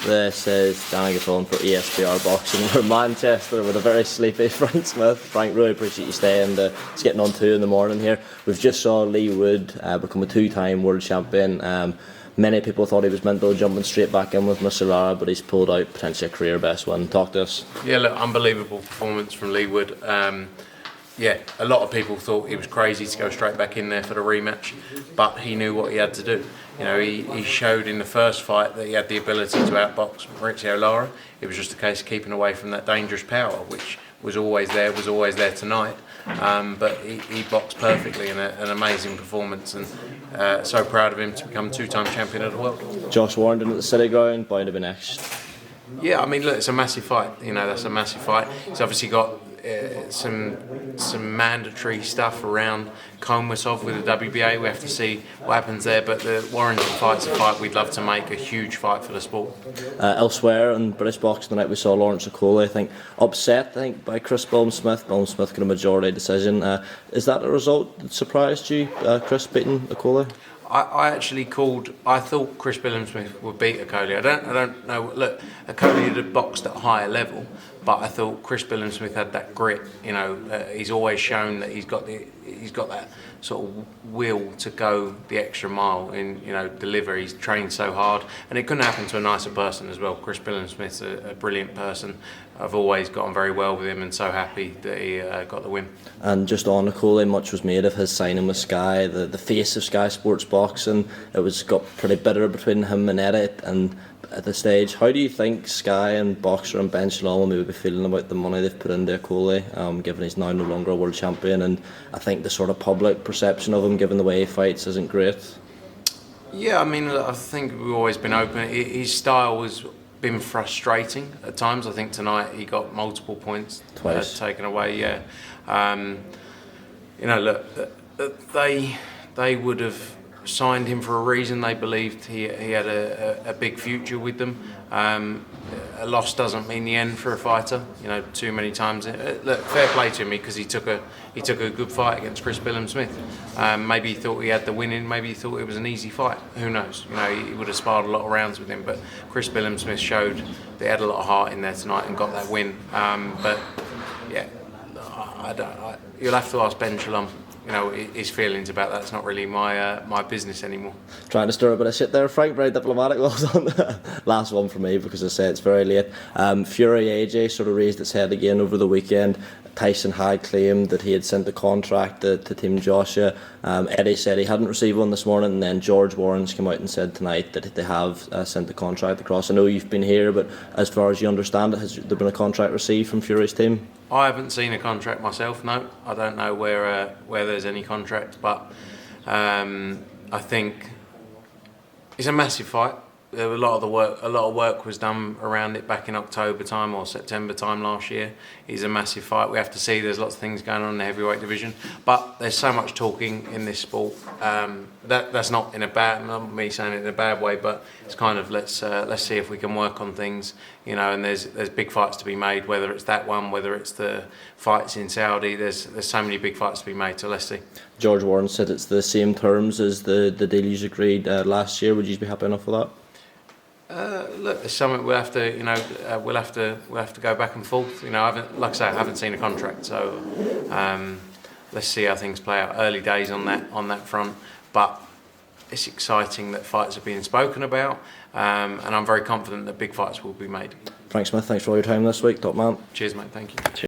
This is Danny on for ESPR Boxing. We're in Manchester with a very sleepy Frank Smith. Frank, really appreciate you staying. It's getting on 2 in the morning here. We've just saw Lee Wood become a 2-time world champion. Many people thought he was mental jumping straight back in with Mr. Lara, but he's pulled out potentially a career best win. Talk to us. Yeah, look, unbelievable performance from Lee Wood. Yeah, a lot of people thought he was crazy to go straight back in there for the rematch, but he knew what he had to do. You know, he showed in the first fight that he had the ability to outbox Maurizio Lara. It was just a case of keeping away from that dangerous power, which was always there tonight. But he boxed perfectly in an amazing performance, and so proud of him to become 2-time champion of the world. Josh Warrington at the City Ground, bound to be next. Yeah, I mean, look, it's a massive fight. You know, that's a massive fight. He's obviously got some mandatory stuff around Komosov with the WBA. We have to see what happens there, but the Warrington fight's a fight we'd love to make, a huge fight for the sport. Elsewhere in British boxing tonight, we saw Lawrence Okolie, I think, upset by Chris Billam Smith. Billam Smith got a majority decision. Is that a result that surprised you, Chris beating Okolie? I actually I thought Chris Billam Smith would beat Okolie. I don't know. Look, Okolie had boxed at a higher level, but I thought Chris Billam Smith had that grit. You know, he's always shown that he's got that sort of will to go the extra mile in, you know, deliver. He's trained so hard, and it couldn't happen to a nicer person as well. Chris Billam Smith's a brilliant person. I've always gotten very well with him, and so happy that he got the win. And just on Okolie, much was made of his signing with Sky, the face of Sky Sports Boxing. It got pretty bitter between him and Eddie, and at the stage, how do you think Sky and Boxer and Ben Shalom will maybe be feeling about the money they've put into Okolie, given he's now no longer a world champion, and I think the sort of public perception of him, given the way he fights, isn't great? Yeah, I mean, I think we've always been open. His style has been frustrating at times. I think tonight he got multiple points taken away. Yeah, you know, look, they would have signed him for a reason. They believed he had a big future with them. A loss doesn't mean the end for a fighter. You know, too many times. Look, fair play to him because he took a good fight against Chris Billam Smith. Maybe he thought he had the winning. Maybe he thought it was an easy fight. Who knows? You know, he would have sparred a lot of rounds with him. But Chris Billam Smith showed that he had a lot of heart in there tonight and got that win. But yeah, you'll have to ask Ben Shalom. You know, his feelings about that's not really my business anymore. Trying to stir a bit of shit there, Frank. Very diplomatic. Last one for me, because I say it's very late. Fury AJ sort of raised its head again over the weekend. Tyson had claimed that he had sent the contract to Team Joshua. Eddie said he hadn't received one this morning, and then George Warren's come out and said tonight that they have sent the contract across. I know you've been here, but as far as you understand it, has there been a contract received from Fury's team? I haven't seen a contract myself. No, I don't know where there's any contract, but I think it's a massive fight. A lot of work was done around it back in October time or September time last year. It's a massive fight. We have to see. There's lots of things going on in the heavyweight division, but there's so much talking in this sport. That's not not me saying it in a bad way, but it's kind of let's see if we can work on things, you know. And there's big fights to be made. Whether it's that one, whether it's the fights in Saudi, there's so many big fights to be made. So let's see. George Warren said it's the same terms as the deal you agreed last year. Would you be happy enough with that? Look, it's something we'll have to, you know, we'll have to go back and forth. You know, like I say, I haven't seen a contract, so let's see how things play out. Early days on that front, but it's exciting that fights are being spoken about, and I'm very confident that big fights will be made. Frank Smith, thanks for all your time this week, top man. Cheers, mate. Thank you. Cheers.